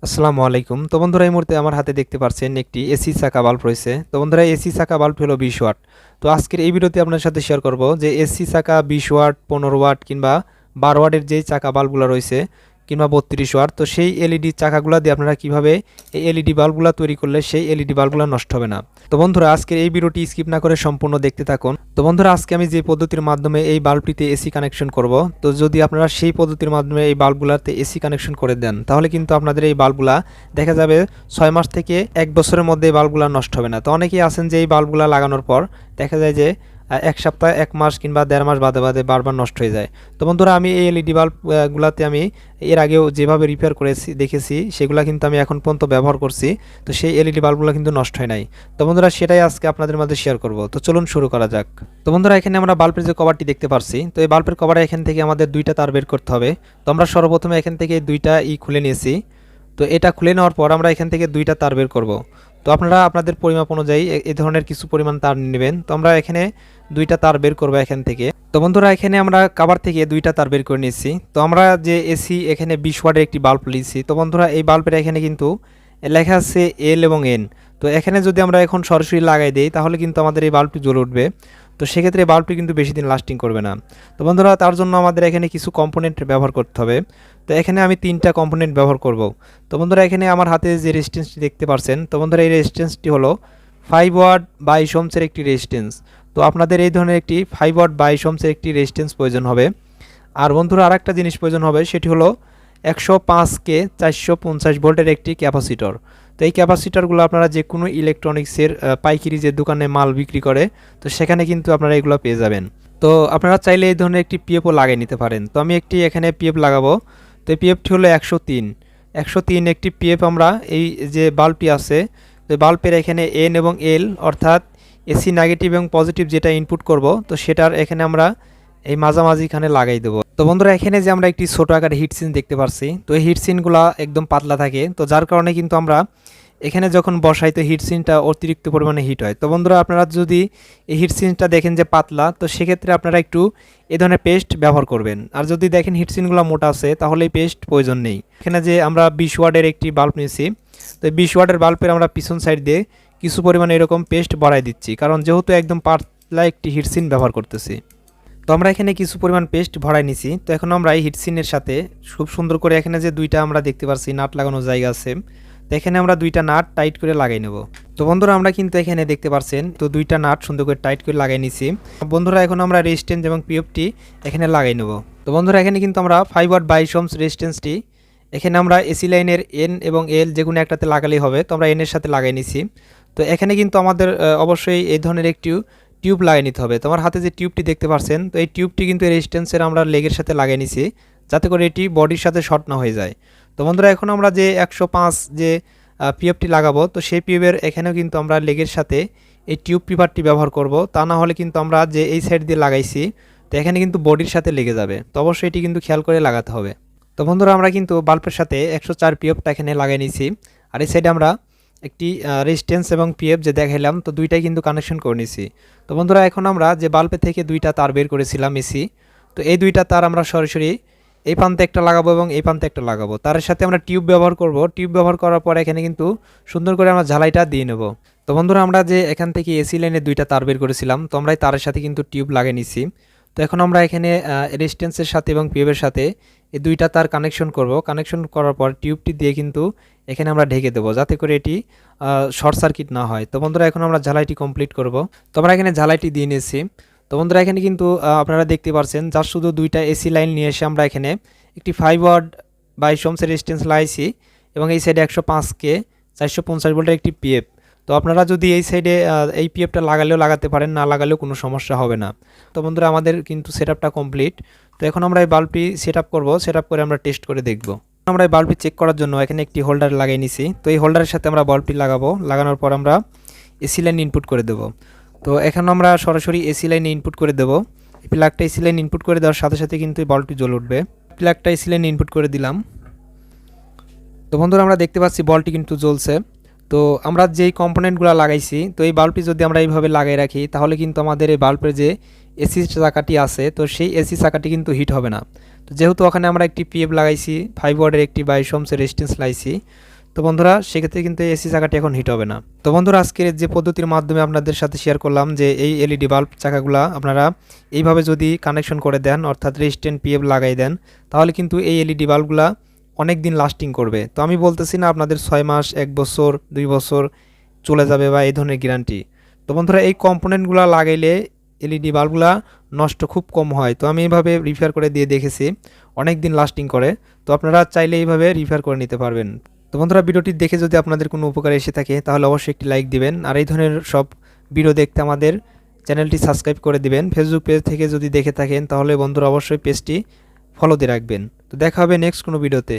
আসসালামু আলাইকুম। তো বন্ধুরা এই মুহূর্তে আমার হাতে দেখতে পাচ্ছেন একটি এসি চাকা বাল্ব রয়েছে। তো বন্ধুরা এসি চাকা বাল্ব হলো 20 ওয়াট। তো আজকের এই ভিডিওতে আপনার সাথে শেয়ার করব যে এসি চাকা 20 ওয়াট, 15 ওয়াট কিংবা 12 ওয়াটের যেই চাকা বাল্বগুলো রয়েছে কিংবা 32 ওয়াট, তো সেই এলইডি চাকাগুলো দিয়ে আপনারা কিভাবে এই এলইডি বাল্বগুলো তৈরি করলে সেই এলইডি বাল্বগুলো নষ্ট হবে না। তো বন্ধুরা আজকের এই ভিডিওটি স্কিপ না করে সম্পূর্ণ দেখতে থাকুন। তো বন্ধুরা আজকে আমি যে পদ্ধতির মাধ্যমে এই বাল্বটিতে এসি কানেকশন করব, তো যদি আপনারা সেই পদ্ধতির মাধ্যমে এই বাল্বগুলোতে এসি কানেকশন করে দেন তাহলে কিন্তু আপনাদের এই বাল্বগুলা দেখা যাবে 6 মাস থেকে 1 বছরের মধ্যে এই বাল্বগুলা নষ্ট হবে না। তো অনেকেই আছেন যে এই বাল্বগুলা লাগানোর পর দেখা যায় যে 1 সপ্তাহ 1 মাস কিংবা 1.5 মাস বাদে বাদে বারবার নষ্ট হয়ে যায়। তো বন্ধুরা আমি এই এলইডি বাল্বগুলাতে আমি এর আগেও যেভাবে রিপেয়ার করেছি দেখেছি সেগুলো কিন্তু আমি এখন পর্যন্ত ব্যবহার করছি। তো সেই এলইডি বাল্বগুলো কিন্তু নষ্ট হয় নাই। তো বন্ধুরা সেটাই আজকে আপনাদের মাঝে শেয়ার করব। তো চলুন শুরু করা যাক। তো বন্ধুরা এখানে আমরা বাল্বের যে কভারটি দেখতে পাচ্ছি, তো এই বাল্বের কভারে এখান থেকে আমাদের দুইটা তার বের করতে হবে। তো আমরা সর্বপ্রথমে এখান থেকে দুইটা খুলে নিয়েছি। তো এটা খুলে নেওয়ার পর আমরা এখান থেকে দুইটা তার বের করব। তো আপনারা আপনাদের পরিমাপ অনুযায়ী এই ধরনের কিছু পরিমাণ তার নেবেন। তো আমরা এখানে দুইটা তার বের করব এখান থেকে। তো বন্ধুরা এখানে আমরা কভার থেকে দুইটা তার বের করে নিয়েছি। তো আমরা যে এসি এখানে 20 ওয়াটের একটি বাল্ব নিয়েছি। তো বন্ধুরা এই বাল্বের এখানে কিন্তু লেখা আছে এল এবং এন। তো এখানে যদি আমরা এখন সরাসরি লাগাই দেই তাহলে কিন্তু আমাদের এই বাল্বটি জ্বলে উঠবে। তো সেক্ষেত্রে বাল্বটি কিন্তু বেশি দিন লাস্টিং করবে না। তো বন্ধুরা তার জন্য আমাদের এখানে কিছু কম্পোনেন্ট ব্যবহার করতে হবে। তো এখানে আমি 3টা কম্পোনেন্ট ব্যবহার করব। তো বন্ধুরা এখানে আমার হাতে যে রেজিস্ট্যান্সটি দেখতে পাচ্ছেন, তো বন্ধুরা এই রেজিস্ট্যান্সটি হলো 5 ওয়াট 22 ওহমসের একটি রেজিস্ট্যান্স। তো আপনাদের এই ধরনের একটি 5 ওয়াট 22 ওহমসের একটি রেজিস্ট্যান্স প্রয়োজন হবে। আর বন্ধুরা আরেকটা জিনিস প্রয়োজন হবে, সেটি হলো 105K 450 ভোল্টের একটি ক্যাপাসিটর। তো এই ক্যাপাসিটরগুলো আপনারা যে কোনো ইলেকট্রনিক্সের পাইকারি যে দোকানে মাল বিক্রি করে, তো সেখানে কিন্তু আপনারা এগুলো পেয়ে যাবেন। তো আপনারা চাইলে এই ধরনের একটি পিএফও লাগিয়ে নিতে পারেন। তো আমি একটি এখানে পিএফ লাগাবো। তো এই পিএফটি হলো 103 একটি পিএফ আমরা এই যে বাল্বটি আছে, তো বাল্বের এখানে এন এবং এল অর্থাৎ এসি নেগেটিভ এবং পজিটিভ যেটা ইনপুট করব, তো সেটার এখানে আমরা এই মাঝামাঝিখানে লাগাই দেবো। তো বন্ধুরা এখানে যে আমরা একটি ছোটো আকারে হিটসিন দেখতে পাচ্ছি, তো এই হিটসিনগুলো একদম পাতলা থাকে। তো যার কারণে কিন্তু আমরা এখানে যখন বসাই তো হিটসিনটা অতিরিক্ত পরিমাণে হিট হয়। তো বন্ধুরা আপনারা যদি এই হিটসিনটা দেখেন যে পাতলা, তো সেক্ষেত্রে আপনারা একটু এই ধরনের পেস্ট ব্যবহার করবেন। আর যদি দেখেন হিটসিনগুলো মোটা আছে তাহলে এই পেস্ট প্রয়োজন নেই। এখানে যে আমরা 20 ওয়াটের একটি বাল্ব নিয়েছি, তো 20 ওয়াটের বাল্বের আমরা পিছন সাইড দিয়ে কিছু পরিমাণে এরকম পেস্ট ভরাই দিচ্ছি, কারণ যেহেতু একদম পাতলা একটি হিটসিন ব্যবহার করতেছি। তো আমরা এখানে কিছু পরিমাণ পেস্ট ভরাই নিছি। তো এখন আমরা এই হিটসিনের সাথে খুব সুন্দর করে এখানে যে দুইটা আমরা দেখতে পাচ্ছি নাট লাগানোর জায়গা আছে, তো এখানে আমরা দুইটা নাট টাইট করে লাগাই নেব। তো বন্ধুরা আমরা কিন্তু এখানে দেখতে পাচ্ছেন তো দুইটা নাট সুন্দর করে টাইট করে লাগাই নিছি। বন্ধুরা এখন আমরা রেজিস্ট্যান্স এবং পিএফটি এখানে লাগাই নেব। তো বন্ধুরা এখানে কিন্তু আমরা 5 ওয়াট 22 ওহমস রেজিস্ট্যান্সটি এখানে আমরা এসি লাইনের এন এবং এল যে কোনো একটাতে লাগালেই হবে। তো আমরা এন এর সাথে লাগাই নিছি। তো এখানে কিন্তু আমাদের অবশ্যই এই ধরনের একটি টিউব লাগিয়ে নিতে হবে। তোমার হাতে যে টিউবটি দেখতে পাচ্ছেন, তো এই টিউবটি কিন্তু রেজিস্ট্যান্সের আমরা লেগের সাথে লাগিয়ে নিছি যাতে করে এটি বডির সাথে শর্ট না হয়ে যায়। তো বন্ধুরা এখন আমরা যে 105 যে পিএফটি লাগাবো, তো সেই পিএফের এখানেও কিন্তু আমরা লেগের সাথে এই টিউব পিপারটি ব্যবহার করব। তা না হলে কিন্তু আমরা যে এই সাইড দিয়ে লাগাইছি তো এখানে কিন্তু বডির সাথে লেগে যাবে। তো অবশ্যই এটি কিন্তু খেয়াল করে লাগাতে হবে। তো বন্ধুরা আমরা কিন্তু বাল্বের সাথে 104 পিএফটা এখানে লাগাই নিয়েছি। আর এই সাইডে আমরা একটি রেজিস্ট্যান্স এবং পিএফ যে দেখাইলাম, তো দুইটাই কিন্তু কানেকশন করে নিয়েছি। তো বন্ধুরা এখন আমরা যে বাল্বের থেকে দুইটা তার বের করেছিলাম এসি, তো এই দুইটা তার আমরা সরাসরি এই প্রান্তে একটা লাগাবো এবং এই প্রান্তে একটা লাগাবো। তার সাথে আমরা টিউব ব্যবহার করব। টিউব ব্যবহার করার পর এখানে কিন্তু সুন্দর করে আমরা ঝালাইটা দিয়ে নেব। তো বন্ধুরা আমরা যে এখান থেকে এসি লাইনে দুইটা তার বের করেছিলাম, তো আমরা এই তারের সাথে কিন্তু টিউব লাগিয়ে নিছি। তো এখন আমরা এখানে রেজিস্ট্যান্সের সাথে এবং পিএফের সাথে এই দুইটা তার কানেকশন করব। কানেকশন করার পর টিউবটি দিয়ে কিন্তু এখানে আমরা ঢেকে দেবো যাতে করে এটি শর্ট সার্কিট না হয়। তো বন্ধুরা এখন আমরা ঝালাইটি কমপ্লিট করব। তো আমরা এখানে ঝালাইটি দিয়ে নিয়েছি। তো বন্ধুরা এখানে কিন্তু আপনারা দেখতে পাচ্ছেন যার শুধু দুইটা এসি লাইন নিয়ে এসে আমরা এখানে একটি 5 ওয়াট 22 ওহমসের রেজিস্ট্যান্স লাগাইছি এবং এই সাইডে 105K 450 ভোল্টের একটি পিএফ। তো আপনারা যদি এই সাইডে এই পিএফটা লাগালেও লাগাতে পারেন, না লাগালেও কোনো সমস্যা হবে না। তো বন্ধুরা আমাদের কিন্তু সেটআপটা কমপ্লিট। তো এখন আমরা এই বাল্বটি সেটআপ করব। সেটআপ করে আমরা টেস্ট করে দেখব। আমরা এই বাল্বটি চেক করার জন্য এখানে একটি হোল্ডার লাগিয়ে নিছি। তো এই হোল্ডারের সাথে আমরা বাল্বটি লাগাবো। লাগানোর পর আমরা এসি লাইন ইনপুট করে দেব। তো এখন আমরা সরাসরি এসি লাইনে ইনপুট করে দেব। এই প্লাগটা এসি লাইন ইনপুট করে দেওয়ার সাথে সাথে কিন্তু এই বাল্বটি জ্বলে উঠবে। প্লাগটা এসি লাইনে ইনপুট করে দিলাম। তো বন্ধুরা আমরা দেখতে পাচ্ছি বলটি কিন্তু জ্বলছে। তো আমরা যেই কম্পোনেন্টগুলো লাগাইছি, তো এই বাল্বটি যদি আমরা এইভাবে লাগিয়ে রাখি তাহলে কিন্তু আমাদের এই বাল্বের যে এসি চাকাটি আছে, তো সেই এসি চাকাটি কিন্তু হিট হবে না। তো যেহেতু ওখানে আমরা একটি পিএফ লাগাইছি 5 ওয়াটের একটি 22 ওহমসের রেজিস্ট্যান্স লাগাইছি, তো বন্ধুরা সেক্ষেত্রে কিন্তু এসি চাকাটি এখন হিট হবে না। তো বন্ধুরা আজকের যে পদ্ধতির মাধ্যমে আপনাদের সাথে শেয়ার করলাম যে এই এলইডি বাল্ব চাকাগুলা আপনারা এইভাবে যদি কানেকশন করে দেন, অর্থাৎ রেজিস্ট্যান্ট পিএফ লাগাই দেন, তাহলে কিন্তু এই এলইডি বাল্বগুলা অনেক দিন লাস্টিং করবে। তো আমি বলতেছি না আপনাদের 6 মাস, 1 বছর, 2 বছর চলে যাবে বা এই ধরনের গ্যারান্টি। তো বন্ধুরা এই কম্পোনেন্টগুলো লাগাইলে এলইডি বাল্বগুলা নষ্ট খুব কম হয়। তো আমি এইভাবে রিপেয়ার করে দিয়ে দেখেছি, অনেক দিন লাস্টিং করে। তো আপনারা চাইলে এইভাবে রিপেয়ার করে নিতে পারবেন। তো বন্ধুরা ভিডিওটি দেখে যদি আপনাদের কোনো উপকার এসে থাকে তাহলে অবশ্যই একটি লাইক দিবেন, আর এই ধরনের সব ভিডিও দেখতে আমাদের চ্যানেলটি সাবস্ক্রাইব করে দিবেন। ফেসবুক পেজ থেকে যদি দেখে থাকেন তাহলে বন্ধুরা অবশ্যই পেজটি ফলো দিয়ে রাখবেন। তো দেখা হবে নেক্সট কোনো ভিডিওতে।